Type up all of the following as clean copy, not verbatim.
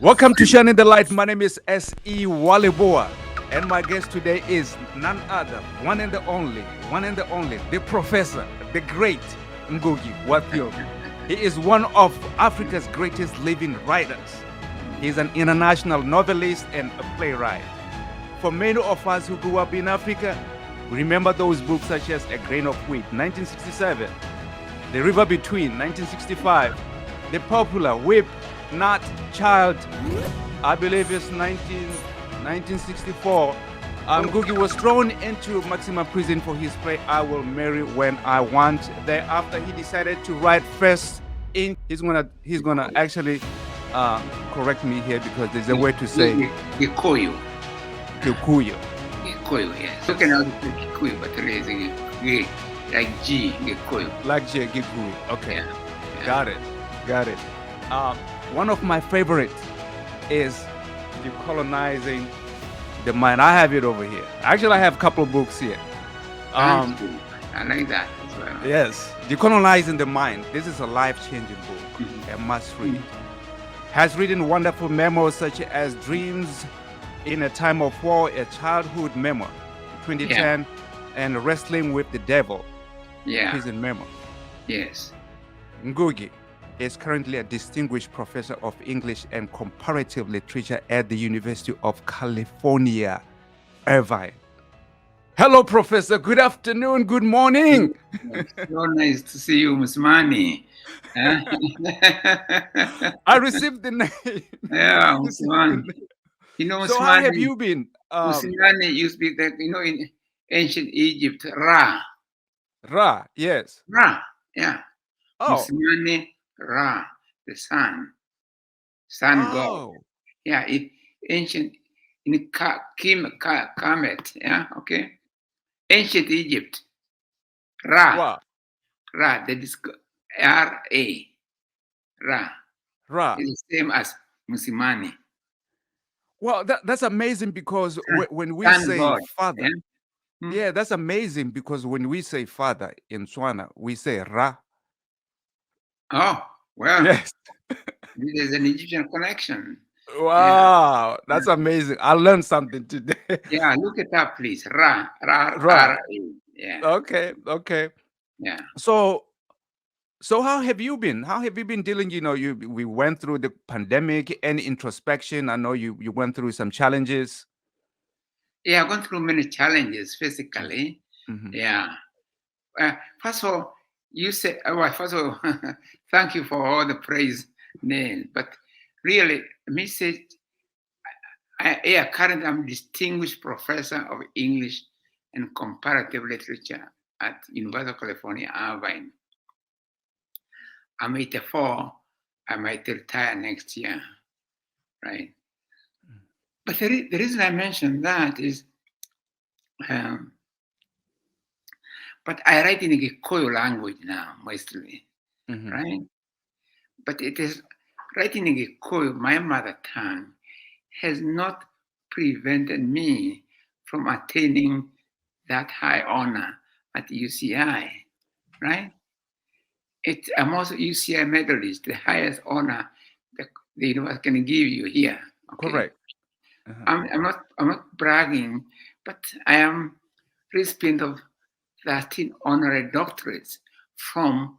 Welcome to Shining the Light. My name is S.E. Waliboa, and my guest today is none other, one and the only, the professor, the great Ngũgĩ wa Thiong'o. He is one of Africa's greatest living writers. He is an international novelist and a playwright. For many of us who grew up in Africa, we remember those books such as A Grain of Wheat, 1967, The River Between, 1965, the popular Whip Not Child, I believe it's 1964. Ngũgĩ was thrown into maximum prison for his play I Will Marry When I Want. Thereafter, he decided to write first in. He's gonna actually correct me here because there's a way to say Gikuyu. Kikuyu. Gikuyu, yes. So can also say Gikuyu, but there is a G, like G, Gikuyu. Like J. Gikuyu. Okay, Yeah. got it. One of my favorites is Decolonizing the Mind. I have it over here. Actually, I have a couple of books here. I like that as well. Yes, Decolonizing the Mind. This is a life-changing book, a must-read. Has written wonderful memoirs such as Dreams in a Time of War, a childhood memoir, 2010, and Wrestling with the Devil, Yeah, prison memoir. yes. Ngũgĩ is currently a distinguished professor of English and comparative literature at the University of California, Irvine. Hello, Professor. Good afternoon. Good morning. So nice to see you, Musmani. I received the name. Yeah, Musmani. You know, So, how have Musmani, you been? Musmani used to be that, in ancient Egypt, Ra. Ra, yes. Ra, yeah. Oh, Musmani, Ra, the sun god. oh, Yeah, ancient in Kemet, yeah, okay. Ancient Egypt, wow, Ra, that is R-A, Ra, Ra. is the same as Musimani, Well, that's amazing because when we sun say god. father, Yeah? Hmm. yeah, that's amazing because when we say father in Swana, we say Ra. Oh, well, Yes. there's an Egyptian connection. Wow, that's amazing. I learned something today. Yeah, look it up, please. Ra, Ra. R-A. Yeah, Okay. yeah. So how have you been? How have you been dealing? We went through the pandemic and introspection. I know you went through some challenges. Yeah, I've gone through many challenges physically. Mhm. Yeah. First of all, you said, first of all, thank you for all the praise, Neil. But really, me say, currently I'm distinguished professor of English and comparative literature at University of California, Irvine. I'm 84. I might retire next year, right? But the reason I mentioned that is, but I write in the Gikuyu language now, mostly, Mhm. right? But it is writing in Gikuyu, my mother tongue, has not prevented me from attaining that high honor at UCI, right? I'm also UCI medalist, the highest honor the university can give you here. Okay? Correct. Uh-huh. I'm not bragging, but I am recipient of 13 honorary doctorates from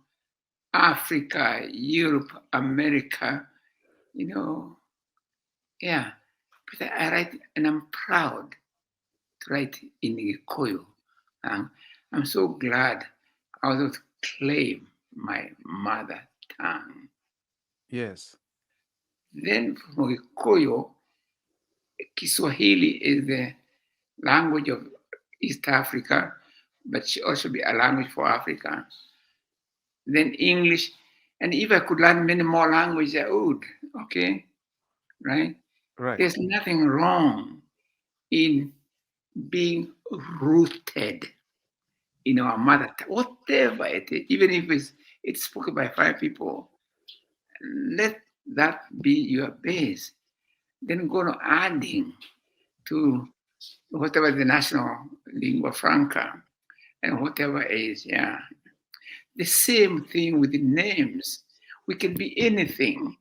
Africa, Europe, America, yeah. But I write, and I'm proud to write in Gikuyu. I'm so glad I was able to claim my mother tongue. Yes. Then from Gikuyu, Kiswahili is the language of East Africa, but should also be a language for Africa. Then English, and if I could learn many more languages, I would. Okay, right? Right. There's nothing wrong in being rooted in our mother tongue, whatever it is, even if it's spoken by 5 people, let that be your base. Then go on adding to whatever the national lingua franca and whatever is, yeah. The same thing with the names. We can be anything,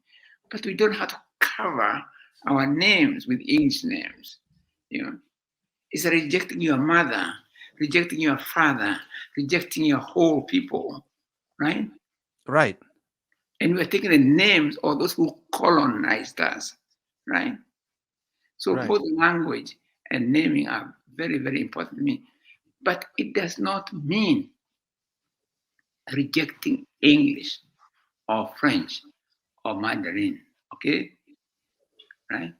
but we don't have to cover our names with English names. You know, it's rejecting your mother, rejecting your father, rejecting your whole people, right? Right. And we're taking the names of those who colonized us, right? So Right. both language and naming are very, very important to me. But it does not mean rejecting English or French or Mandarin, okay? Right?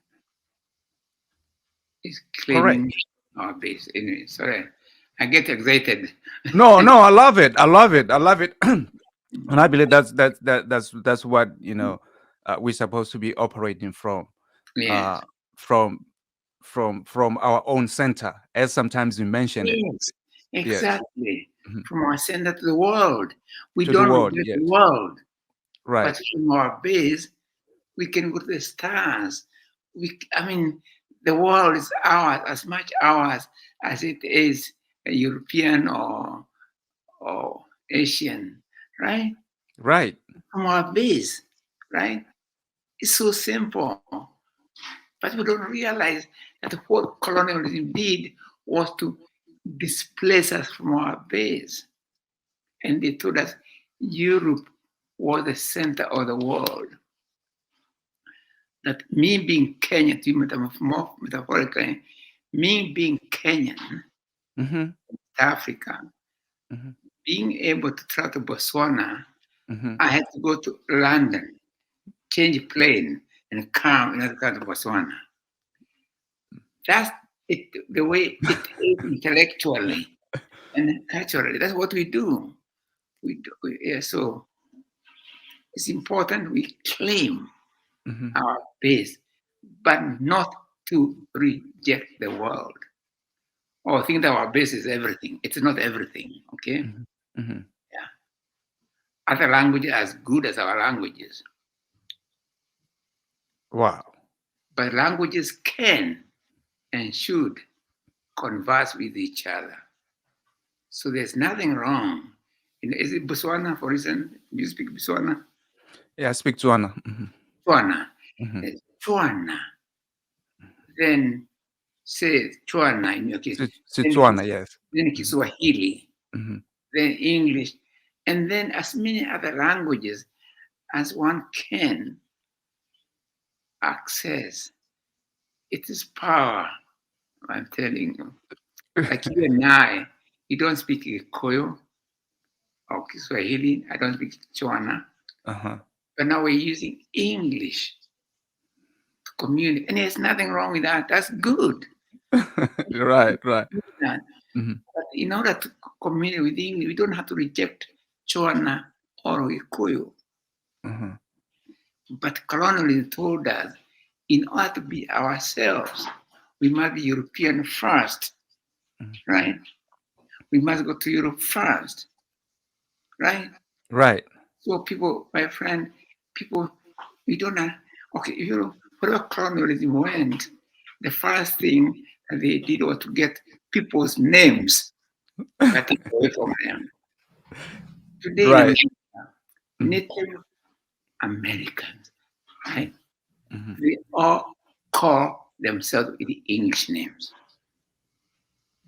It's Correct. claiming our base. Anyway, sorry, I get excited. No, no, I love it. I love it. I love it. And I believe that's what we're supposed to be operating from, uh, Yes, from from our own center, as sometimes you mention it. yes, Yes. exactly. Mhm. From our center to the world. We To the don't world. reject Yes. the world, Right. but from our base, we can go to the stars. I mean, the world is ours, as much ours as it is a European or Asian, right? Right. From our base, right? It's so simple. But we don't realize that what colonialism did was to displace us from our base. And they told us Europe was the center of the world. That me being Kenyan, to more metaphorically, me being Kenyan, Mm-hmm. Africa, Mm-hmm. being able to travel to Botswana, Mm-hmm. I had to go to London, change plane, and come in order to come to Botswana. That's it, the way it is intellectually and culturally. That's what we do. Yeah, so it's important we claim Mm-hmm. our base, but not to reject the world or think that our base is everything. It's not everything, okay? Mm-hmm. Mm-hmm. Yeah. Other languages are as good as our languages, Wow. but languages can and should converse with each other. So there's nothing wrong. Is it Botswana, for instance? Do you speak Botswana? Yeah, I speak Tswana. Mm-hmm. Tswana. Mm-hmm. Tswana. Then say Tswana in your case. Then Setswana, yes. Mm-hmm. Kiswahili. Mm-hmm. Then English. And then as many other languages as one can access. It is power, I'm telling you. Like you and I, you don't speak Kikoyo or Kiswahili. I don't speak Tswana. Uh-huh. But now we're using English to communicate. And there's nothing wrong with that. That's good. Right, right. Mm-hmm. But in order to communicate with English, we don't have to reject Tswana or Kikoyo. Uh-huh. But colonialism told us in order to be ourselves, we must be European first, right? We must go to Europe first, right? Right. So people, my friend, people, we don't know. Okay, wherever colonialism went, the first thing that they did was to get people's names that take away from them. Today in Right. America, Native Americans, right? Mm-hmm. They all call themselves with the English names.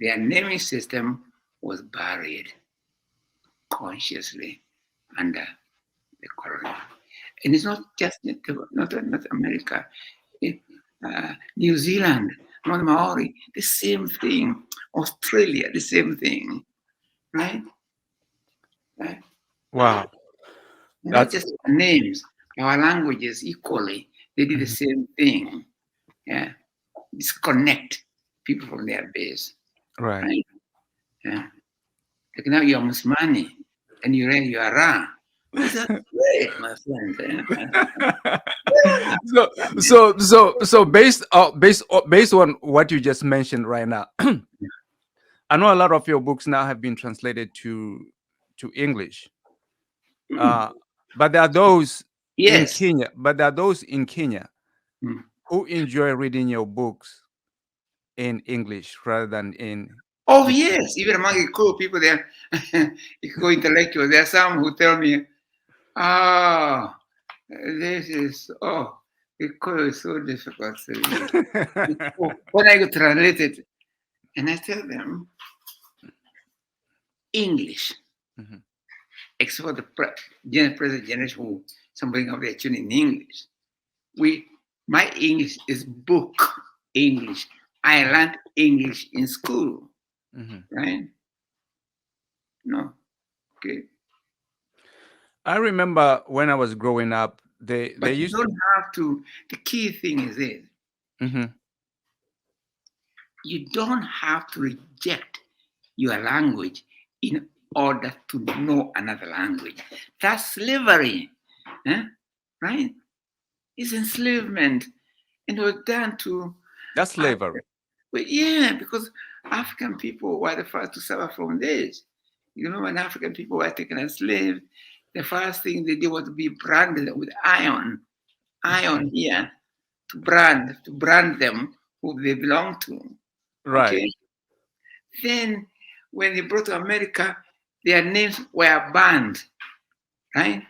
Their naming system was buried consciously under the colony. And it's not just not America, New Zealand, not Maori, the same thing. Australia, the same thing, right? Right? Wow. Not That's just our names, our languages equally. They did the Mhm. same thing. Yeah, disconnect people from their base, Right. right? Yeah. Like now you're Musmani and you are Ra. These are great, my friend. so so based on what you just mentioned right now, I know a lot of your books now have been translated to English. Mm. Uh, but there are those in Yes. Kenya. But there are those in Kenya Mm. who enjoy reading your books in English rather than Oh in yes, even among the cool people there, cool intellectuals, there are some who tell me, "Ah, this is Because it's so difficult to read. When I translate it, and I tell them English, Mhm. except for the present generation who somebody of their tune in English. My English is book English. I learned English in school, Mhm. right? No, okay. I remember when I was growing up, they But you used. don't have to. The key thing is this: Mhm. you don't have to reject your language in order to know another language. That's slavery, eh? Right? It's enslavement, and it was done to. That's Uh, slavery. well, yeah, because African people were the first to suffer from this. You remember when African people were taken as slaves, the first thing they did was to be branded with iron here to brand them who they belong to. Right. Okay. Then when they brought to America, their names were banned, right?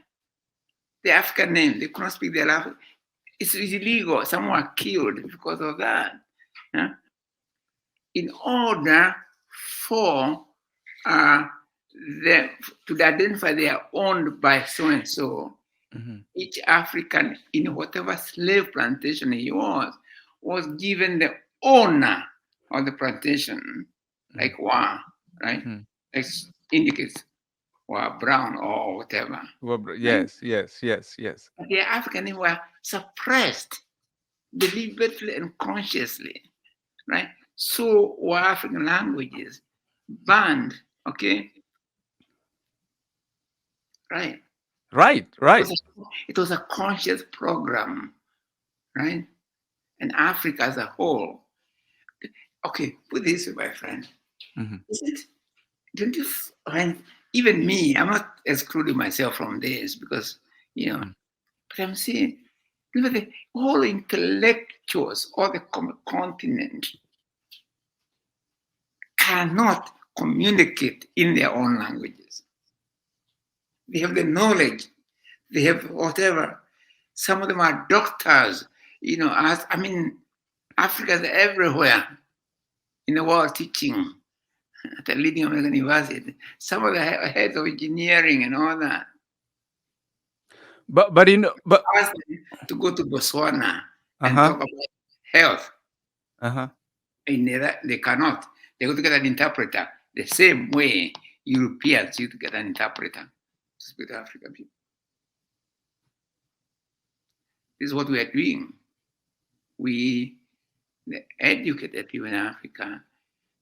The African name, they couldn't speak their language. It's illegal. Some were killed because of that. Yeah? In order for uh, them to identify they are owned by so and so, Mhm. each African in whatever slave plantation he was given the owner of the plantation, Mhm. like Wa, right? Mhm. Like indicates Wa Brown or whatever. Well, Right? yes, yes, yes, yes. But the African name were suppressed deliberately and consciously, right? So were African languages banned, okay? Right? Right, It right. was it was a conscious program, right? And Africa as a whole. Okay, put this way, my friend. Mhm. Is it? Don't you find even me? I'm not excluding myself from this because Mhm. but I'm saying, look at the all intellectuals all the continent cannot communicate in their own languages. They have the knowledge, they have whatever. Some of them are doctors, as I mean, Africans are everywhere in the world teaching at a leading American university. Some of the heads of engineering and all that. But but Ask them to go to Botswana and uh-huh. talk about health. Uh-huh. They cannot. They go to get an interpreter the same way Europeans used to get an interpreter to speak to African people. This is what we are doing. We, the educated people in Africa,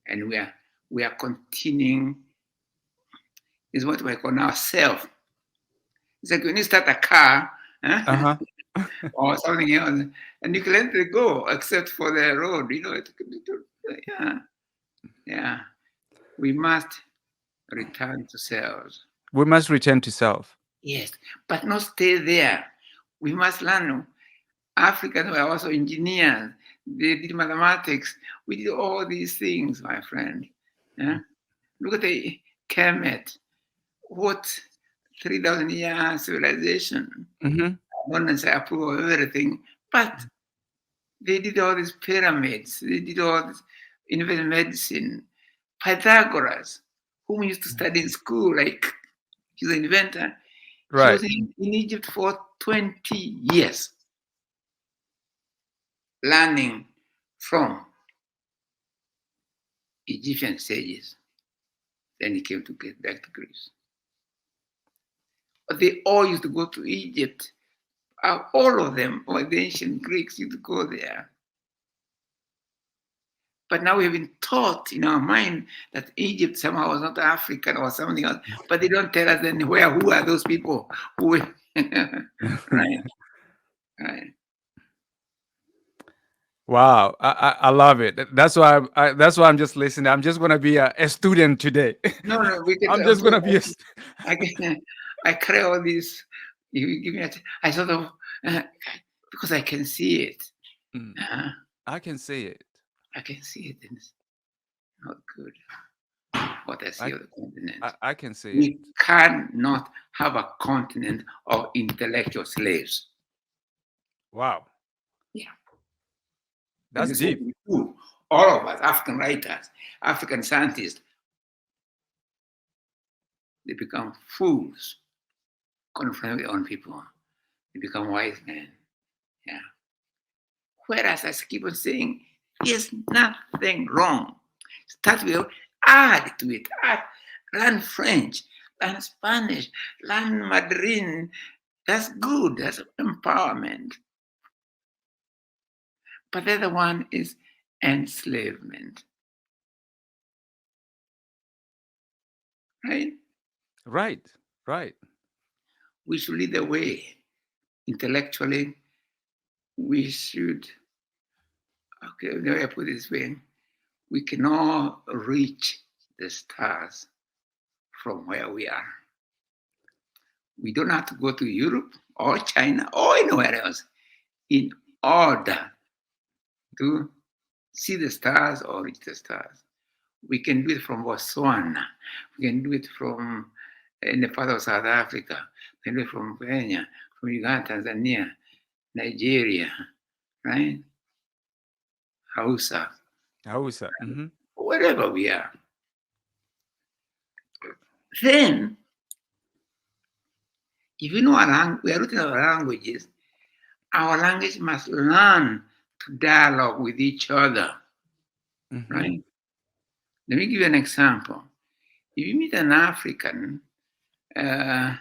and we are continuing. Is what we call now self. It's like when you start a car, huh? Uh-huh. or something else, and you can let it go, except for the road. Yeah, yeah. We must return to self. We must return to self. Yes, but not stay there. We must learn. Africans were also engineers. They did mathematics. We did all these things, my friend. Yeah? Look at the Kemet. What 3,000 year civilization. Mm-hmm. Abundance, approval of everything. But they did all these pyramids. They did all this invented medicine. Pythagoras, whom we used to study in school, like he's an inventor. He Right. was in Egypt for 20 years, learning from Egyptian sages. Then he came to get back to Greece. But they all used to go to Egypt. All of them, or the ancient Greeks, used to go there. But now we have been taught in our mind that Egypt somehow was not African or something else. But they don't tell us then who are those people who, right, right. Wow, I love it. That's why that's why I'm just listening. I'm just gonna be a student today. No, no, we can. I'm just gonna be a. I can. I create all these. You give me. I sort of because I can see it. Mm, Uh, I can say it. I can see it, and it's not good. What I see I, of the continent. I can say it. We cannot have a continent of intellectual slaves. Wow. And That's this is what deep. we do. All of us, African writers, African scientists, they become fools, confront their own people. They become wise men. Yeah. Whereas I keep on saying, there's nothing wrong. Start with, add to it, add, learn French, learn Spanish, learn Mandarin. That's good, that's empowerment. But the other one is enslavement. Right? Right. Right. We should lead the way. Intellectually, we should, okay, the way I put it this way, we cannot reach the stars from where we are. We don't have to go to Europe or China or anywhere else in order to see the stars or reach the stars. We can do it from Botswana. We can do it from in the part of South Africa. We can do it from Kenya, from Uganda, Tanzania, Nigeria, right? Hausa, Hausa. Mm-hmm. wherever we are. Then, if you know we are looking at our languages, our language must learn to dialogue with each other, Mm-hmm. right? Let me give you an example. If you meet an African and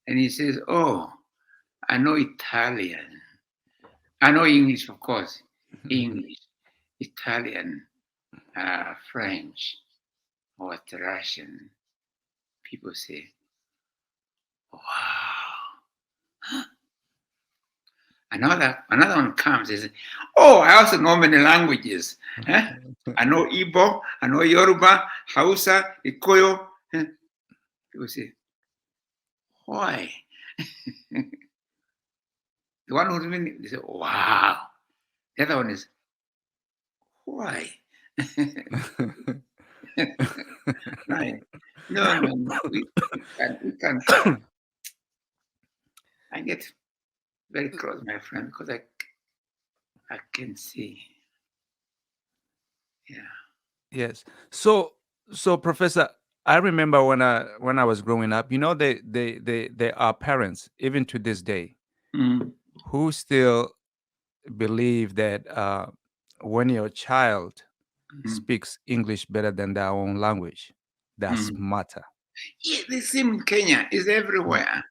he says, "Oh, I know Italian. I know English, of course. English, Italian, French, or Russian." People say, "Wow." Another one comes and says, "Oh, I also know many languages. I know Igbo, I know Yoruba, Hausa, Ikoyo." People say, "Why?" The one who's meaning, they say, "Wow." The other one is, "Why?" Right? No. We can't. I get very close, my friend, because I can see. Yeah. Yes. So Professor, I remember when I was growing up, they are parents, even to this day, Mm, who still believe that when your child mm, speaks English better than their own language, that's mm. matter. Yeah, the same in Kenya is everywhere.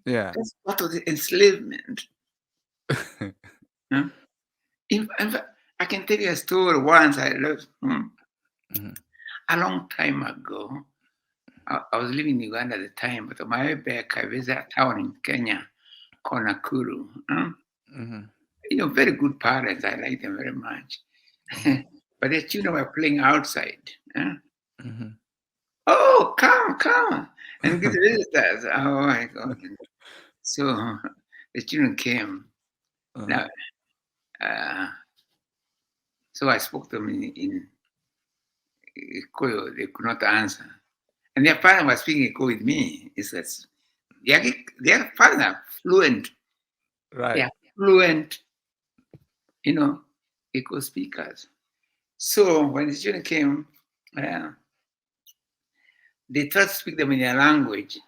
Yeah. That's part of the enslavement. Huh? In fact, I can tell you a story once I lived Mhm. a long time ago. I was living in Uganda at the time, but on my way back, I visited a town in Kenya called Nakuru. Mhm. Very good parents. I like them very much. Mhm. But their children were playing outside. Mhm. "Oh, come, and get visitors." Oh my God. So the children came. Uh-huh. Now, so I spoke to them in Ikoyo. They could not answer. And their parents were speaking Iko with me. It says, their parents are fluent. They Right. are fluent, Iko speakers. So when the children came, they tried to speak them in their language.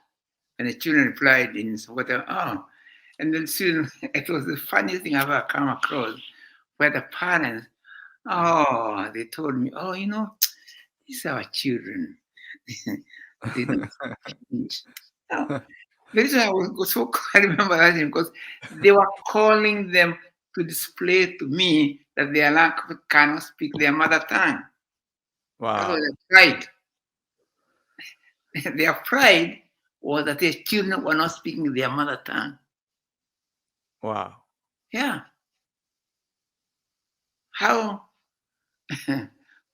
And the children replied in whatever, "Oh." And then soon, it was the funniest thing I've ever come across, where the parents, they told me, "Oh, these are our children." They don't speak English. Now, the reason I was so I remember that because they were calling them to display to me that their language cannot speak their mother tongue. That's what Wow. their pride. Their pride was that their children were not speaking their mother tongue. Wow. Yeah. How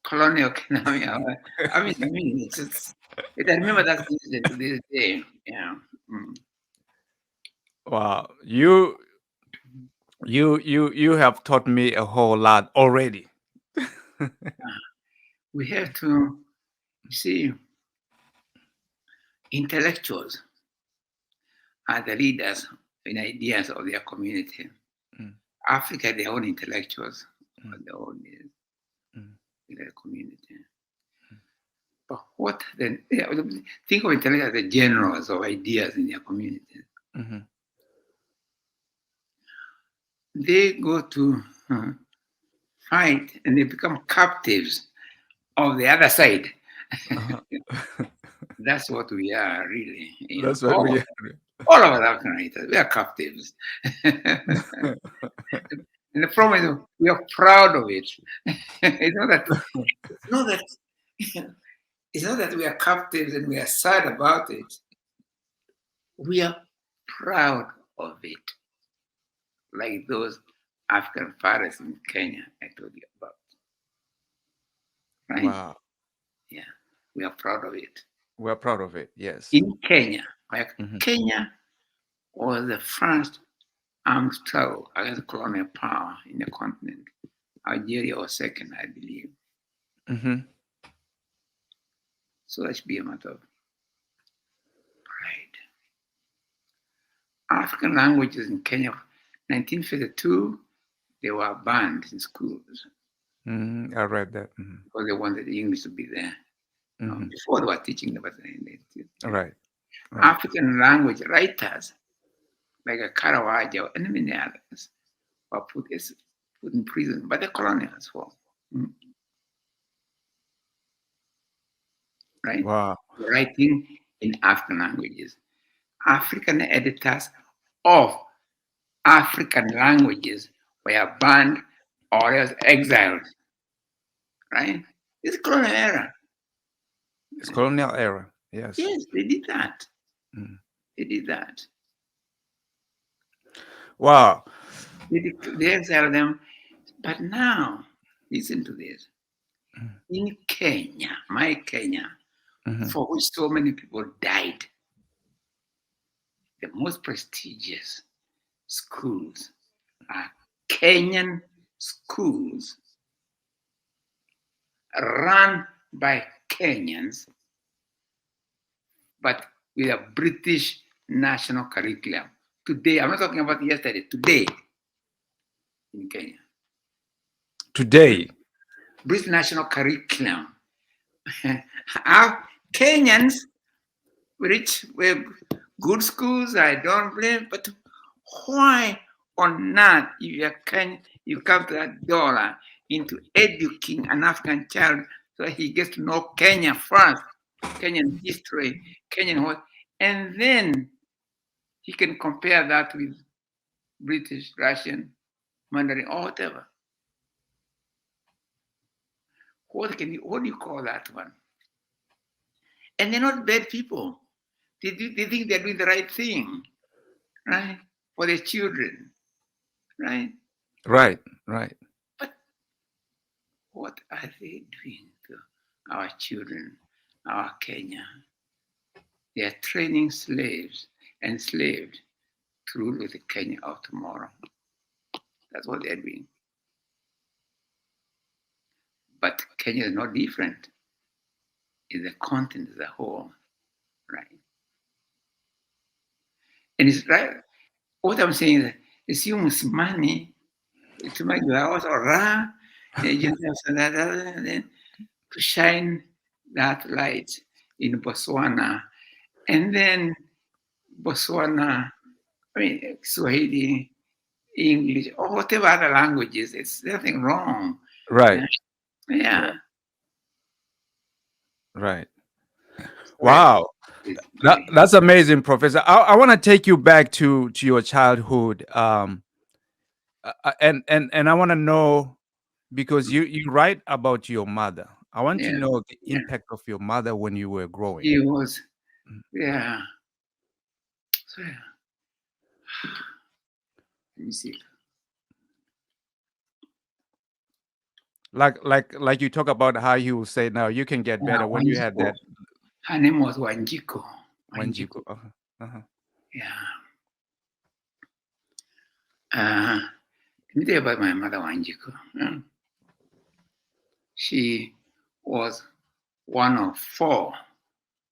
colonial can it's just, I remember that incident to this day. Yeah. Mm. Wow. You have taught me a whole lot already. We have to see intellectuals are the leaders in ideas of their community. Mm. Africa, their own intellectuals of the old days Mm. in the community. But what then? Yeah, think of intelligence as the generals of ideas in their community. Mhm. They go to fight and they become captives of the other side. Uh-huh. That's what we are, really. That's what we are. All of us African writers, we are captives. And the problem is we are proud of it. it's not that it's not that it's not that we are captives and we are sad about it. We are proud of it, like those African fathers in Kenya I told you about. Right? Wow. Yeah, we are proud of it. We're proud of it. Yes. In Kenya, like Mhm. Kenya was the first armed struggle against colonial power in the continent. Algeria was second, I believe. Mhm. So that should be a matter of pride. African languages in Kenya, 1952, they were banned in schools Mhm. I read that. Mhm. because they wanted the English to be there. Mhm. Before they were teaching them, but Right. Right. African language writers like a Karawaja or any many others were put in prison by the colonials for right Wow. writing in African languages. African editors of African languages were banned or else exiled. Right? It's colonial era. It's colonial era. Yes. Yes, they did that. Mm. They did that. Wow. They exiled them. But now, listen to this. Mm. In Kenya, my Kenya, Mhm. for which so many people died, the most prestigious schools are Kenyan schools run by Kenyans, but with a British national curriculum. Today, I'm not talking about yesterday, today in Kenya. Today. British national curriculum. Our Kenyans, which were good schools, I don't blame, but why on earth, if you are Kenyan, you come to that dollar into educating an African child so that he gets to know Kenya first, Kenyan history, Kenyan what, and then he can compare that with British, Russian, Mandarin, or whatever. What do you call that one? And they're not bad people. They think they're doing the right thing, right? For their children, right? Right. Right. But what are they doing to our children, our Kenya? They are training slaves, enslaved to rule with the Kenya of tomorrow. That's what they're doing. But Kenya is not different in the continent as a whole, right? And it's right. What I'm saying is, it's use money to make the house or to shine that light in Botswana. And then Botswana, I mean, Swahili, English, or whatever other languages, it's nothing wrong. Right. Yeah. Right. Well, Wow. That's amazing, Professor. I want to take you back to your childhood. And I want to know, because you write about your mother. I want to yeah, know the yeah. impact of your mother when you were growing. He was, Mm. yeah. So, yeah. Let me see. Like you talk about how you will say now you can get better when you had Wanjiko. that Her name was Wanjiko. Wanjiku. Uh-huh. Yeah. Let me tell you about my mother, Wanjiko. She was one of four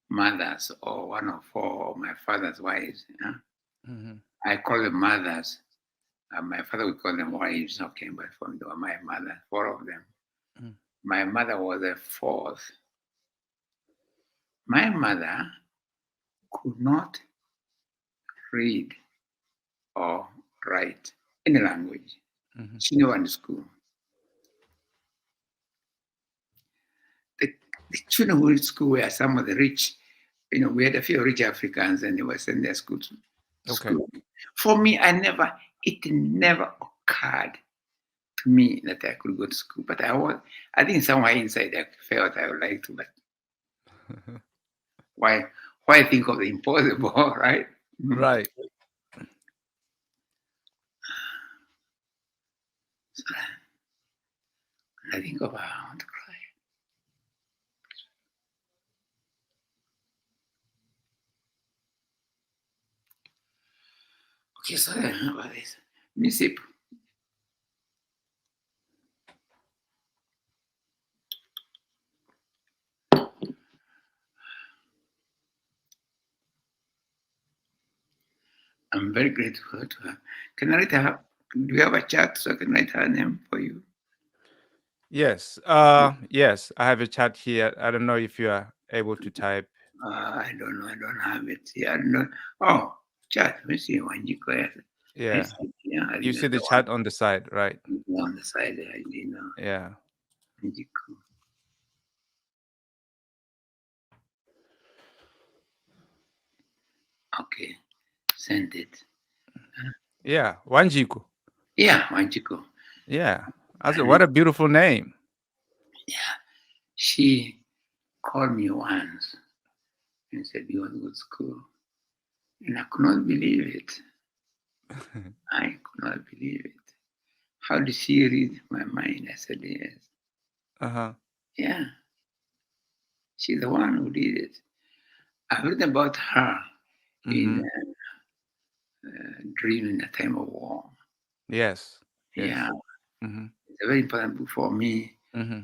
mothers, or one of four of my father's wives. Mhm. I call them mothers My father would call them wives, okay, but for me, they were my mother, four of them. Mm. My mother was the fourth. My mother could not read or write any language. Mhm. She never went to school. The children who went to school were some of the rich. We had a few rich Africans and they were sending their school to Okay. school. For me, it never occurred to me that I could go to school. But I think somewhere inside I felt I would like to, but why think of the impossible, right? Right. So I think of I want to cry. Okay, sorry about this. Me sip. I'm very grateful to her. Can I write her? Do you have a chat so I can write her name for you? Yes. Yes. I have a chat here. I don't know if you are able to type. I don't know. I don't have it. Yeah, I don't know. Oh, chat. Let me see. Wanjiko. I Yeah. see it. Yeah, I You didn't see the chat on the side, right? know on the side. I didn't know. Yeah. Wanjiko. Okay, send it. Yeah. Wanjiku. Yeah, Wanjiko. Yeah. I said, what a beautiful name. Yeah, she called me once and said you want to go to school, and I could not believe it. I could not believe it. How did she read my mind? I said yes. Uh-huh. Yeah, she's the one who did it. I've read about her in Mm-hmm. Dream in a Time of War. Yes. Yes. Yeah, Mm-hmm. it's a very important book for me. Mm-hmm.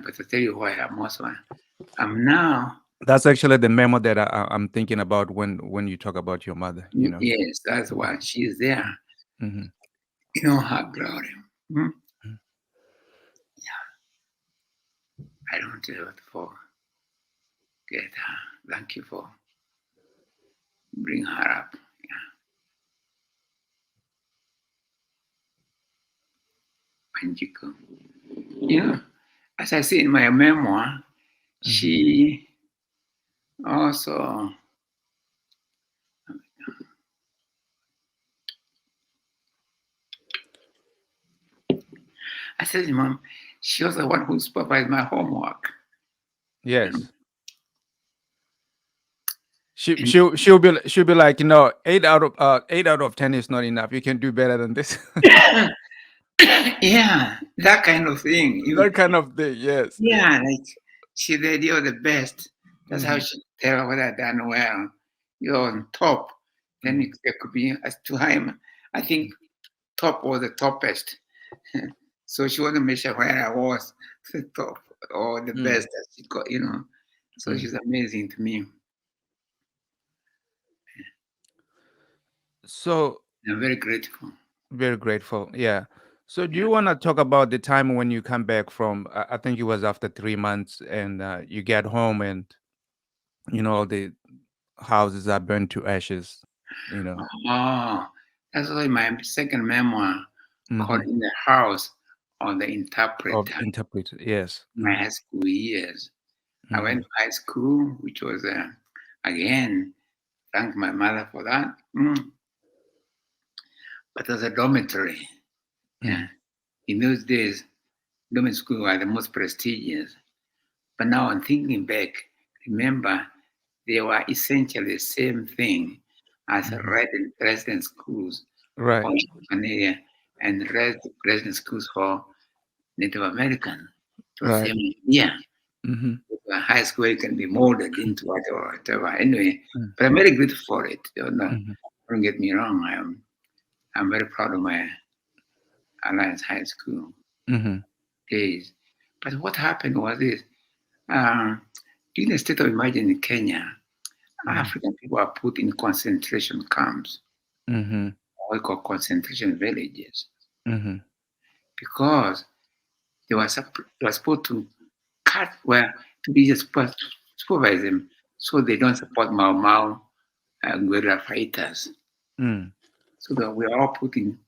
But to tell you why I'm now. That's actually the memo that I'm thinking about when you talk about your mother, you know. Yes, that's why she's there. Mm-hmm. Her glory. Hmm? Mm-hmm. I don't ever forget her. Thank you for bringing her up. Yeah. Wanjiko. As I say in my memoir, she also I said, Mom, she was the one who supervised my homework. Yes. And She'll be like, 8 out of 10 is not enough. You can do better than this. yeah, that kind of thing. That kind of thing. Yes. Yeah, like she's the idea of the best. That's how Mm-hmm. she tell whether I done well. You're on top. Then it could be as to him. I think top was the toppest. So she wanted to make sure where I was the top or the best that she got. So she's amazing to me. So I'm very grateful. very grateful. Yeah. So do you want to talk about the time when you come back from? I think it was after 3 months, and you get home, and the houses are burned to ashes. You know. Oh, that's why my second memoir called Mm-hmm. In the House of the Of Interpreter. interpret. Yes. My high school years. I Mm-hmm. went to high school, which was, again, thank my mother for that. But as a dormitory, yeah. In those days, dormitory school were the most prestigious. But now I'm thinking back, remember, they were essentially the same thing as resident schools Right. for Canada and resident schools for Native American. It was the Right. same idea. Mm-hmm. High school can be molded into whatever. Anyway, Mm. but I'm very grateful for it. Mhm. Don't get me wrong. I'm very proud of my Alliance High School Mhm. days. But what happened was this: during the state of emergency in Kenya, Mhm. African people are put in concentration camps. Mhm. what we call concentration villages, Mm-hmm. because they were supposed to cut where to be just supervise them so they don't support Mau Mau guerrilla fighters. Mm. So that we are all put in.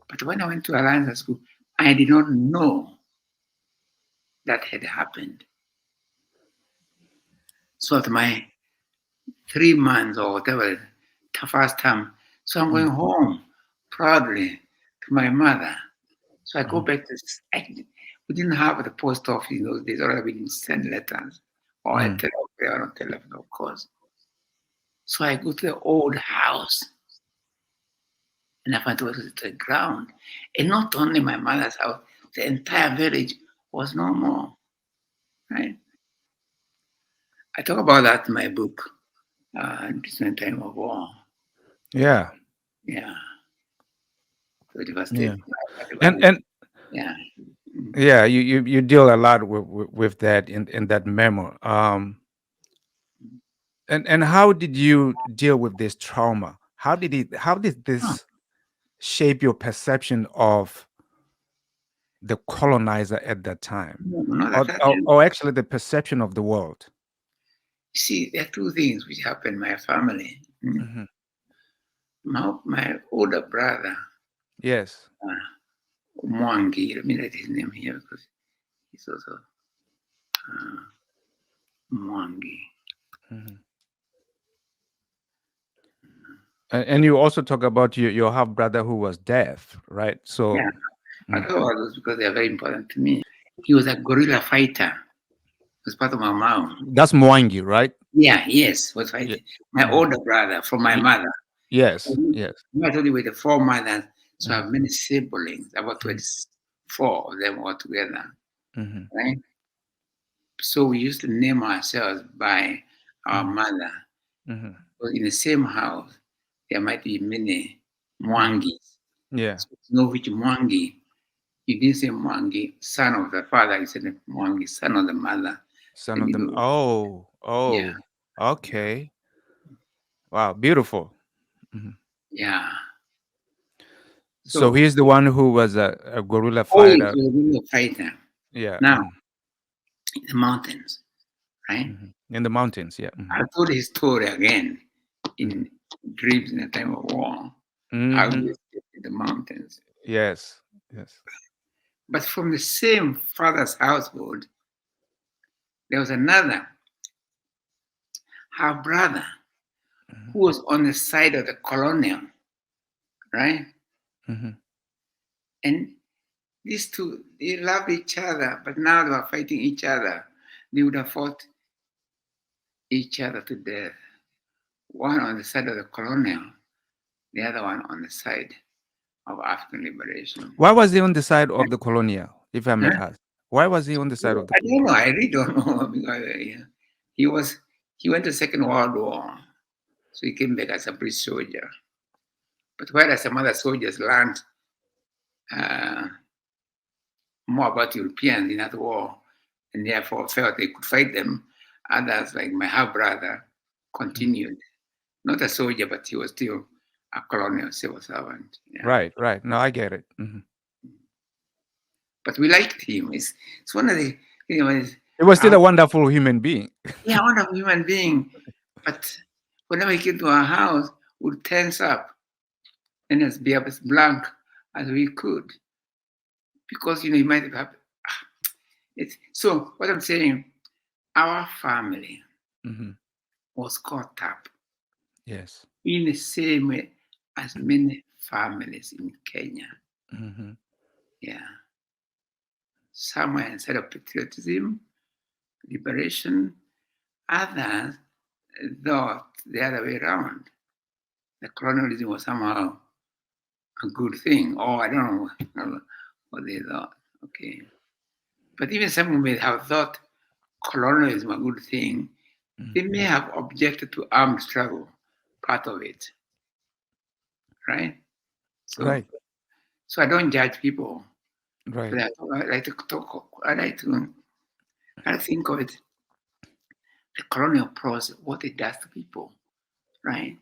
But when I went to Alliance School, I did not know that had happened. So at my 3 months or whatever, the first time, so I'm going home proudly to my mother. So I go back to, we didn't have the post office in those days, or we didn't send letters, or a telephone, of course. So I go to the old house, and I find it was the ground. And not only my mother's house, the entire village was no more, right? I talk about that in my book, Different Time of War. Yeah. Yeah. So Yeah. devastating. And Yeah. yeah, you deal a lot with that in that memo. And how did you deal with this trauma? How did this shape your perception of the colonizer at that time, No, not at that time. or actually the perception of the world? See, there are two things which happened in my family. Hmm. My older brother, Yes. Mwangi, let me write his name here because he's also Mwangi. Hmm. And you also talk about your half brother who was deaf, right? So Yeah, I talk about those because they are very important to me. He was a guerrilla fighter. He was part of my mom. that's Mwangi, right? Yeah, yes, was Yeah. fighting. My older brother from my mother. Yes. Yes. I told you with the 4 mothers, so I have many siblings, about 24 of them all together, Hmm. right? So we used to name ourselves by our mother. Hmm. So in the same house, there might be many Mwangis. Yeah. So to know which Mwangi, you didn't say Mwangi, son of the father, you said Mwangi, son of the mother. Some Then of you them. know, Oh. yeah, Okay. Wow. Beautiful. Hmm. yeah. So So, he's the one who was a guerrilla always fighter. was really a fighter. Yeah. Now, in the mountains, right? In the mountains. Yeah. I told his story again in Dreams in the Time of War. How we escaped in the mountains. Yes. Yes. But from the same father's household, there was another, half brother, who was on the side of the colonial, right? Hmm. And these two, they loved each other, but now they were fighting each other. They would have fought each other to death. One on the side of the colonial, the other one on the side of African liberation. Why was he on the side of the colonial, if I may Huh? ask? Why was he on the side of the I don't know. I really don't know because he went to Second World War, so he came back as a British soldier. But whereas some other soldiers learned uh, more about Europeans in that war, and therefore felt they could fight them, others, like my half brother, continued. Not a soldier, but he was still a colonial civil servant. Yeah. Right, right. No, I get it. But we liked him. It's one of the, you know, He was still a wonderful human being. yeah, wonderful human being. But whenever he came to our house, would tense up and just be as blank as we could. Because, he might have, it's, so what I'm saying, our family was caught up Yes. in the same way as many families in Kenya. Yeah. Somewhere instead of patriotism, liberation, others thought the other way around. The colonialism was somehow a good thing. Oh, I don't know what they thought. Okay. But even some may have thought colonialism a good thing. They may have objected to armed struggle, part of it. Right? So, Right. so I don't judge people. Right. I like to talk. I think of it, the colonial process, what it does to people, right?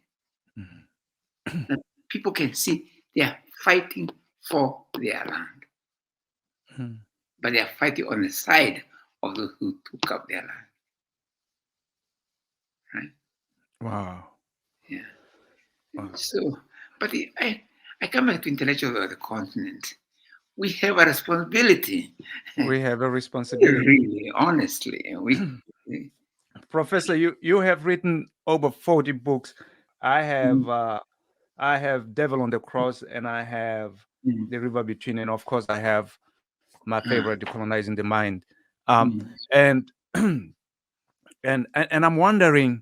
That people can see they are fighting for their land, but they are fighting on the side of those who took up their land. Right? Wow. Yeah. Wow. So, but I come back to intellectuals of the continent. We have a responsibility. We have a responsibility. Really, honestly, Professor, you have written over 40 books. I have Devil on the Cross, and I have The River Between, and of course I have my favorite, Decolonizing the Mind. And and I'm wondering,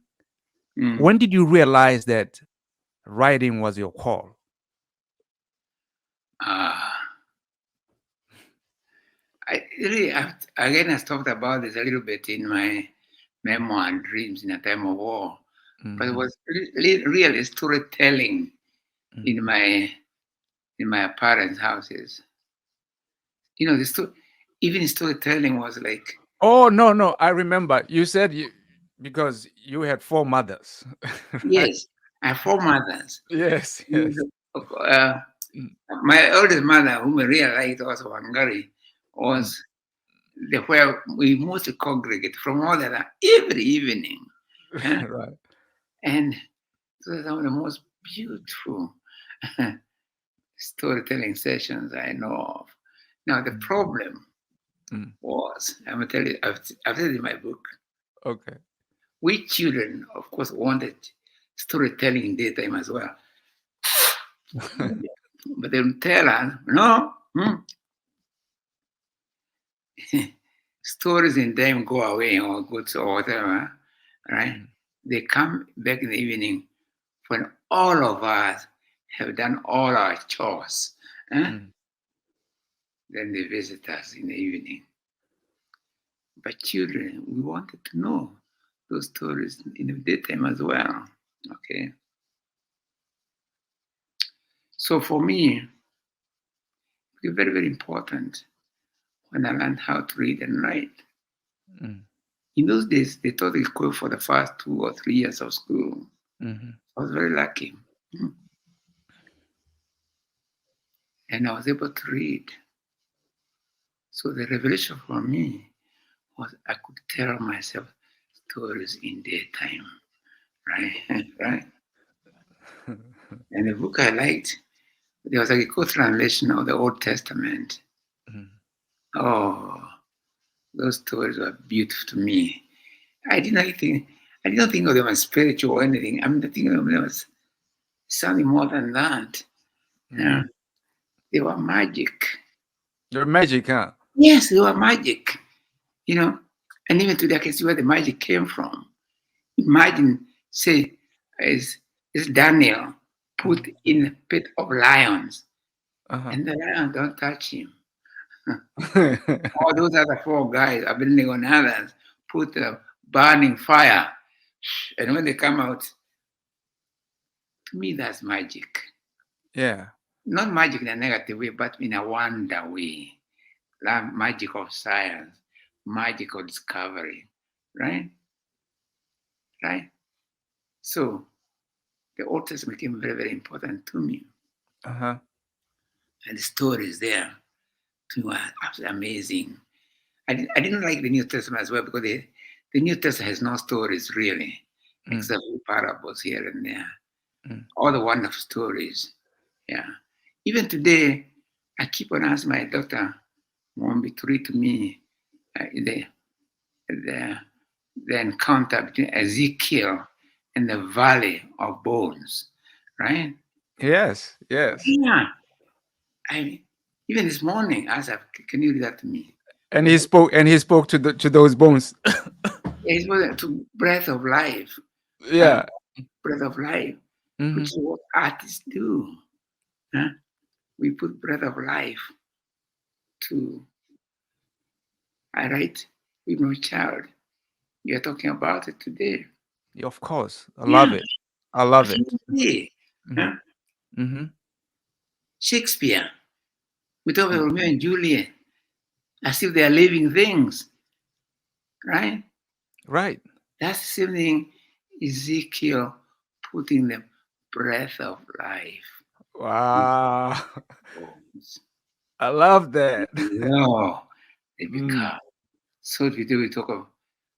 when did you realize that writing was your call? I talked about this a little bit in my memoir, Dreams in a Time of War, but it was really storytelling in my parents' houses. You know, even storytelling was like. Oh no! I remember you said because you had 4 mothers. Right? Yes, I have 4 mothers. Yes. My eldest mother, whom I realized was Wangari, was where we mostly congregate from all that every evening. Right. And so some of the most beautiful storytelling sessions I know of. Now, the problem was, I'm going to tell you, I've said it in my book. Okay. We children, of course, wanted storytelling in daytime as well. But they would tell us, no, stories in them go away or goods or whatever, right? They come back in the evening when all of us have done all our chores. Then they visit us in the evening. But children, we wanted to know those stories in the daytime as well. Okay. So for me, it's very, very important when I learned how to read and write. In those days, they taught it for the first 2 or 3 years of school. I was very lucky. And I was able to read. So the revelation for me was I could tell myself stories in daytime. Right? Right? And the book I liked, there was a good translation of the Old Testament. Oh, those stories were beautiful to me. I did not think of them as spiritual or anything. I'm not thinking of them as something more than that. They were magic. They're magic, huh? Yes, they were magic. You know, and even today I can see where the magic came from. Imagine, say, is Daniel put in a pit of lions, and the lions don't touch him. All those other 4 guys, Abednego and others, put a burning fire, and when they come out, to me that's magic. Yeah. Not magic in a negative way, but in a wonder way. That magic of science, magic of discovery, right? Right? So the Old Testament became very, very important to me. And the stories there to me were absolutely amazing. I didn't like the New Testament as well because the New Testament has no stories really, except parables here and there. All the wonderful stories. Yeah. Even today, I keep on asking my daughter, Mombi, to read to me the encounter between Ezekiel and the valley of bones, right? Yes. Yeah. Even this morning, I said, can you read that to me? And he spoke to those bones. It was to breath of life. Yeah. Breath of life, which is what artists do. We put breath of life to. I write with my child. You're talking about it today. Yeah, of course. I love it. I love it. Shakespeare, we talk about Romeo and Juliet as if they are living things, right? Right. That's the same thing Ezekiel putting the breath of life. Wow. bones. I love that. No, they Mm, become. So today we talk of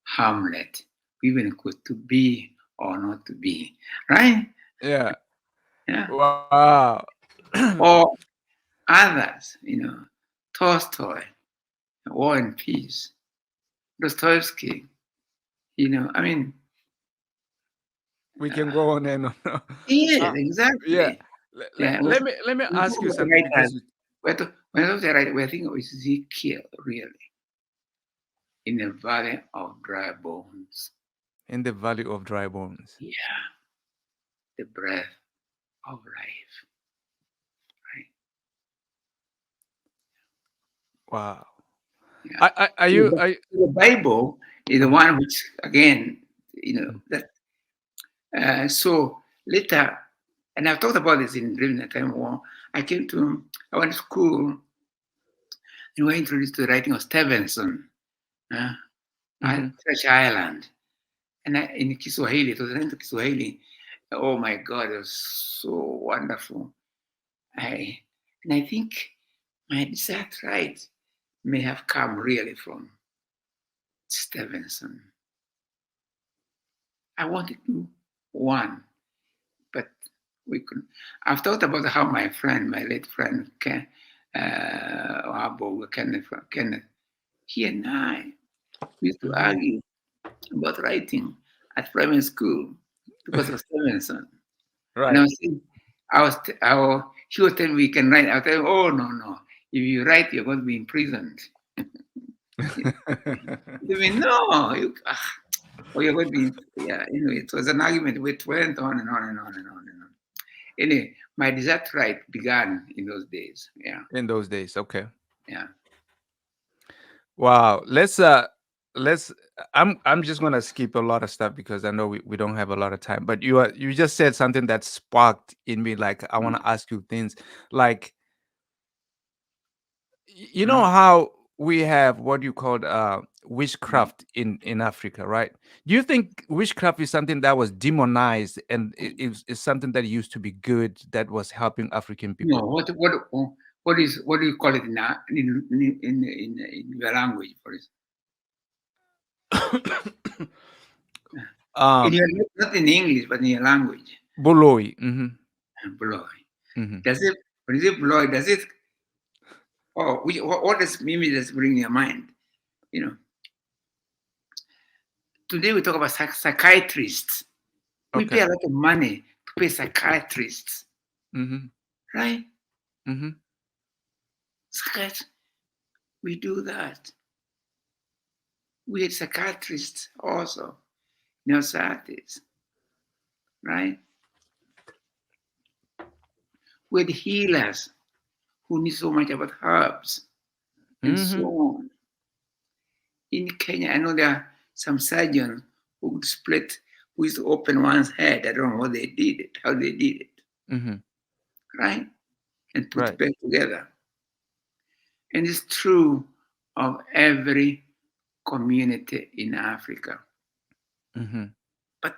Hamlet, even could to be or not to be, right? yeah. Yeah. Wow. Or others, Tolstoy, War and Peace, Dostoevsky, I mean, We can uh, go on and on. yes, Uh, yeah. exactly. Yeah. Let me We ask talk you about something writers. because you, When I talk about writers, we're thinking of Ezekiel, really, in the valley of dry bones. in the valley of dry bones. Yeah, the breath of life, right? Wow. Yeah. Are So you I the Bible is the uh-huh. one which, again, Mm, that. So later, and I've talked about this during the time war. I went to school, and we were introduced to the writing of Stevenson, uh, mhm. Treasure Island, and in Kiswahili. It was written to Kiswahili. Oh my God, it was so wonderful. I and I think my exact right may have come really from Stevenson. I wanted to one, but we couldn't. I've thought about how my late friend Kenneth, he and I used to Mhm. argue about writing at primary school because of Stevenson. And I Right. was saying, he was telling me we can write. I was telling him, oh, no, no. If you write, you're going to be imprisoned. I mean, no, or you're going to be, yeah, it was an argument which went on and on and on and on and on. Anyway, my desert right began in those days. Yeah, In those days. Okay. yeah. Wow. Let's I'm just gonna skip a lot of stuff because I know we don't have a lot of time. But you just said something that sparked in me, like I wanna ask you things. Like you know Mhm. how we have what you call witchcraft in Africa, right? Do you think witchcraft is something that was demonized and is something that used to be good that was helping African No, people? what do you call it in your language, for instance? In um your not in English, but in your language. Boloi. Mm-hmm. Bloy. Mm-hmm. Does it when you say bloy, does it what does mimi does bring in your mind? You know, today we talk about psychiatrists. We pay Okay. a lot of money to pay psychiatrists, Mm-hmm. right? Mm-hmm. Psychiatrists, we do that. We had psychiatrists also, neuroscientists, right? We had healers who knew so much about herbs and so Mm-hmm. on. In Kenya, I know there are some surgeons who would who used to open one's head. I don't know what they did it, how they did it, Mm-hmm. right? And put it Right. back together. And it's true of every community in Africa. Mm-hmm. But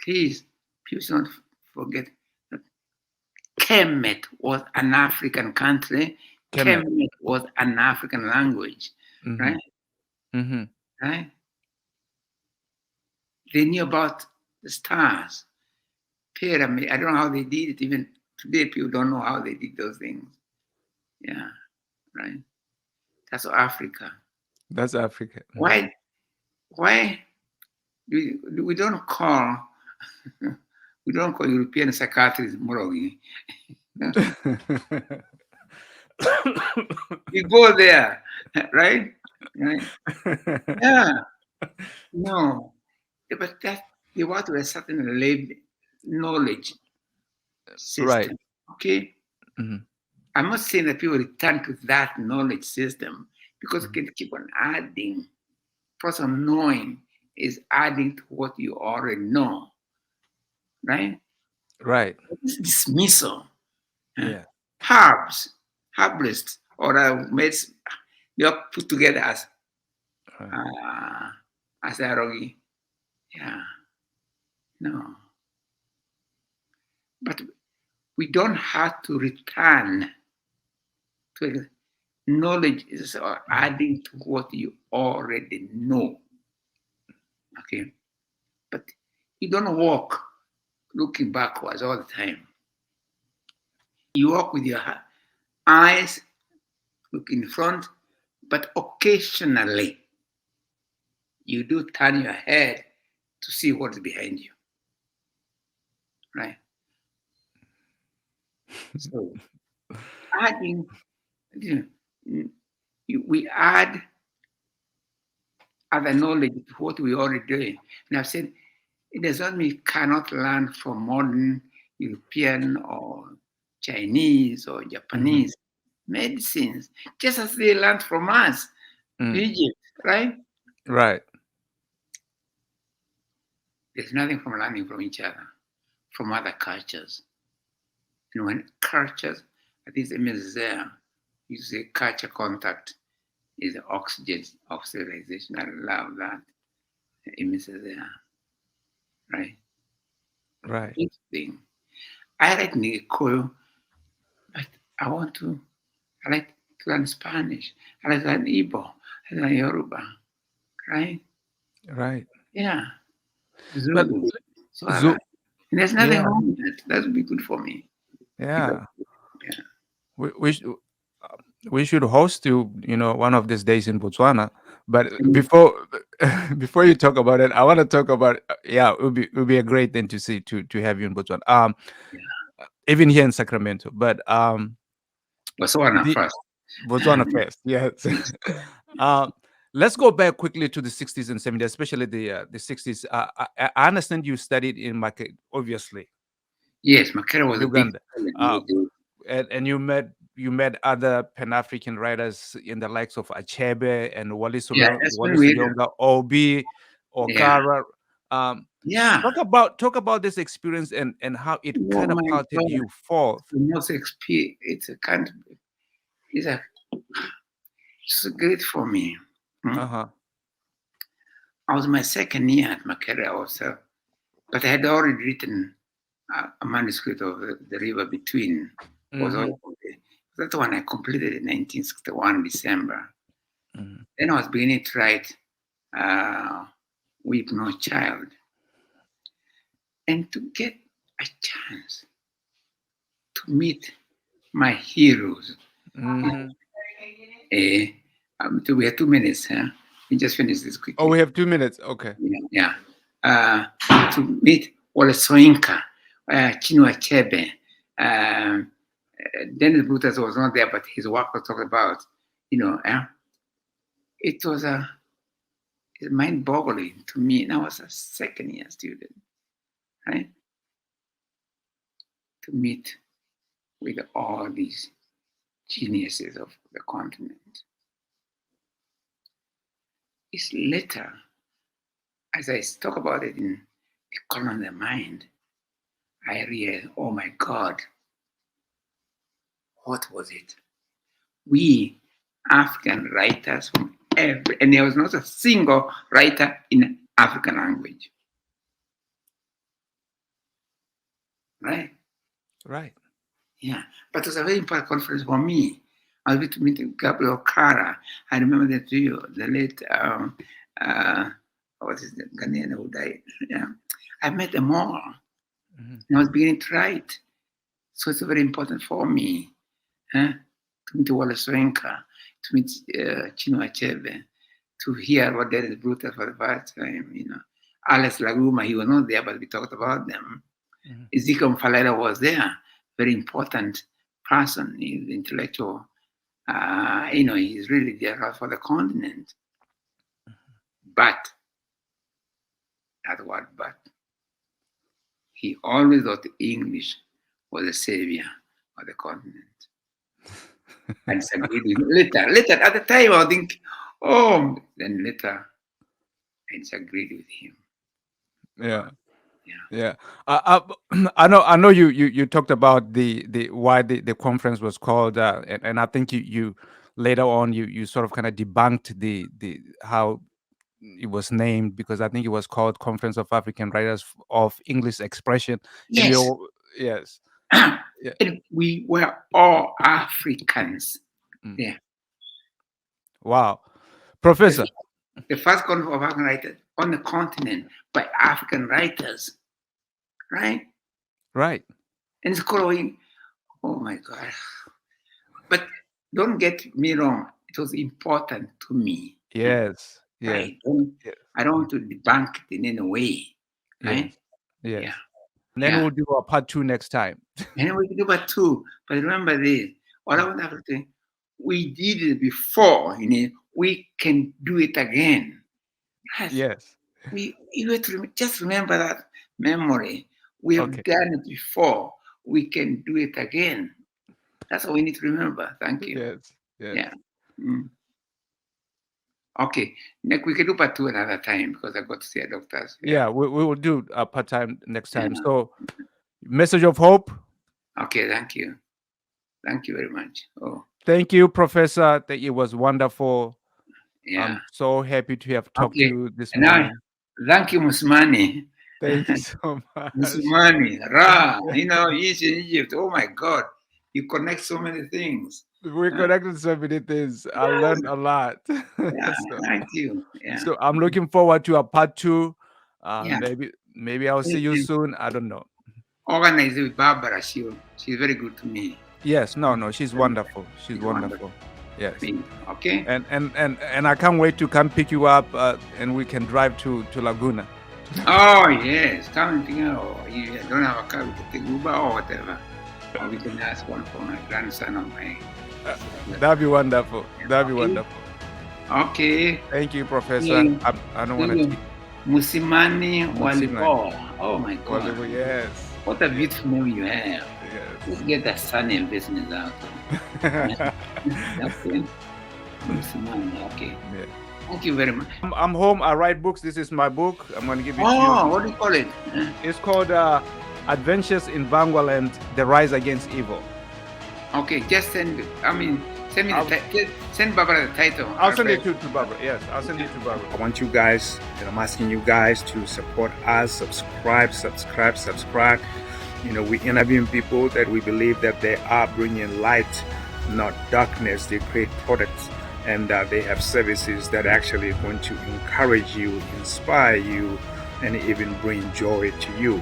please, please don't forget that Kemet was an African country. Kemet. Kemet was an African language, Mm-hmm. right? Mm-hmm. Right? They knew about the stars, pyramid. I don't know how they did it. Even today, people don't know how they did those things. Yeah, right. That's Africa. That's Africa. Mhm. Why? Why we don't call we don't call European psychiatrists Morogi? We go there, right? Right? Yeah. No, but that they want to a certain level knowledge Right. system. Okay. Mhm. I'm not saying that people return to that knowledge system because Mhm. you can keep on adding. Process of knowing is adding to what you already know, right? Right. This dismissal, uh, Yeah. herbs, herbalists, or mates, they are put together Right. uh, as a rogi. Yeah, no. But We don't have to return to it. Knowledge is adding to what you already know. Okay, but you don't walk looking backwards all the time. You walk with your eyes looking in front, but occasionally you do turn your head to see what's behind you, right? So adding, you know, we add other knowledge to what we already doing. And I've said it does not mean we cannot learn from modern European or Chinese or Japanese medicines, just as they learned from us, Egypt, right? Right. There's nothing from learning from each other, from other cultures. And when cultures, this image is there, you say culture contact is oxidation. I love that. The image is there, right? Right. Interesting. I like Nicole, but I like to learn Spanish. I like to learn Igbo. I learn Yoruba, right? Right. Yeah. But Zulu. So I Zoo, like. And there's nothing yeah, wrong with that. That would be good for me. yeah. Yeah. We should host you, one of these days in Botswana. But Mm. before you talk about it, I want to talk about yeah, it would be a great thing to see to have you in Botswana. Even here in Sacramento. But Botswana the first. Botswana first, yes. uh, let's go back quickly to the 60s and 70s, especially the 60s. I understand you studied in obviously Yes, Makere was a big Uganda. college Uh, those days. and you met other Pan-African writers in the likes of Achebe and Yeah, that's when Wally we Soyonga, Obi, yeah. Okara. Um, Yeah. talk about this experience and how it Oh my catapulted God. you forth. The most XP, it's a kind of, it's a, it's great for me. Hmm. Uh-huh. I was my second year at Makere also, but I had already written a manuscript of the River Between. Was Hmm. all okay. That one I completed in 1961 December. Hmm. Then I was beginning to write Weep No Child. And to get a chance to meet my heroes. Hmm. Eh, we have 2 minutes. Huh? We just finish this Oh, quickly. we have 2 minutes. Okay. Yeah. To meet Wole Soyinka, Chinua Achebe. Dennis Brutus was not there, but his work was talked about. It was mind-boggling to me. And I was a second-year student, right? To meet with all these geniuses of the continent. It's later, as I talk about it in The Colon the Mind, I realized, oh my God, what was it? We African writers from and there was not a single writer in African language, right? Right. Yeah, but it was a very important conference for me. I was able to meet Gabriel Kara. I remember that too, the late, what is the Ghanaian who died? Yeah, I met them all. Hmm. And I was beginning to write. So it's very important for me to meet Wole Soyinka, to meet Chinua Achebe, to hear what Dennis Brutus for the first time. Alex Laguma, he was not there, but we talked about them. Hmm. Ezekiel Falera was there, very important person. He's intellectual. He's really there for the continent. But, that word but, he always thought English was the savior of the continent. I disagreed with him. Later, at the time, I think, oh, then later, I disagreed with him. Yeah. Yeah. Yeah, I know you talked about the why the conference was called, and I think you later on you sort of kind of debunked the how it was named, because I think it was called Conference of African Writers of English Expression, and Yes. yes, Yeah. And we were all Africans there. Wow. Professor. The first conference of African writers on the continent by African writers, right? Right. And it's growing. Oh my God. But don't get me wrong. It was important to me. Yes. Yes. Right. Yes. I don't want to debunk it in any way. Right? Yes. Yeah. And then Yeah. we'll do a part 2 next time. And we can do part 2. But remember this. What I want to say, we did it before, we can do it again. Yes. Just remember that memory. We have done it before. We can do it again. That's what we need to remember. Thank you. Yes. Yeah. Okay. Next, we can do part 2 another time because I got to see a doctor. Yeah, we will do a part time next time. So, message of hope. Okay. Thank you. Thank you very much. Oh. Thank you, Professor. It was wonderful. Yeah. I'm so happy to have talked to you this Now, morning. thank you, Musmani. Thank you so much. Musmani, Ra, he's in Egypt. Oh my God. You connect so many things. We connected so many things. I learned a lot. Yeah, thank you. Yeah. So I'm looking forward to a part 2. Yeah. Maybe I'll see you soon. I don't know. Organize it with Barbara. She's very good to me. Yes, no, she's wonderful. She's wonderful. Yes. Okay. And I can't wait to come pick you up and we can drive to Laguna. Oh yes, come and pick up. Or you don't have a car, we can take Uber or whatever. Or we can ask one for my grandson or my. That'd be wonderful. That'd be wonderful. Okay. Thank you, Professor. I don't want to. Musimani Walibo. Oh my God. Walibo, yes. What a beautiful name you have. Yes. Let's get that sunny business out. Okay. Musimani. Okay. Yeah. Thank you very much. I'm home. I write books. This is my book. I'm going to give it to you. Oh, what do you call it? It's called Adventures in Bangualand, The Rise Against Evil. Okay, just send me send Barbara the title. I'll send it to Barbara. Yes, I'll send it to Barbara. I want you guys, I'm asking you guys to support us, subscribe. We interview people that we believe that they are bringing light, not darkness. They create products and they have services that actually are going to encourage you, inspire you, and even bring joy to you.